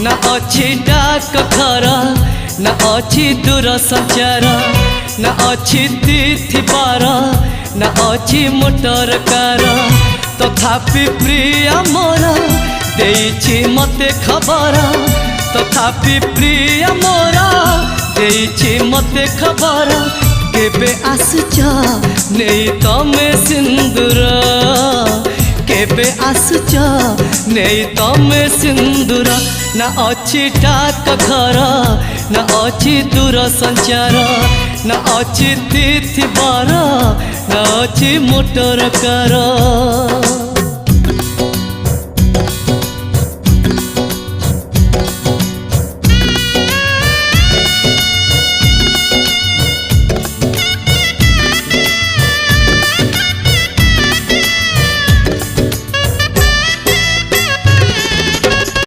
ना अच्छी डाक घर ना अच्छी दूर संचार ना अच्छी तिथि बार ना अच्छी मोटर कार तथापि प्रिय मोर देइछि मते खबर तथापि प्रिय मोर देइछि मते खबर केबे आसुच नहीं तमे सिंदूर केबे आसुच नहीं तमे सिंदूर ना अच्छी डाक घर ना अच्छी दूर संचार ना अच्छी तिथि बार ना अच्छी मोटर कार।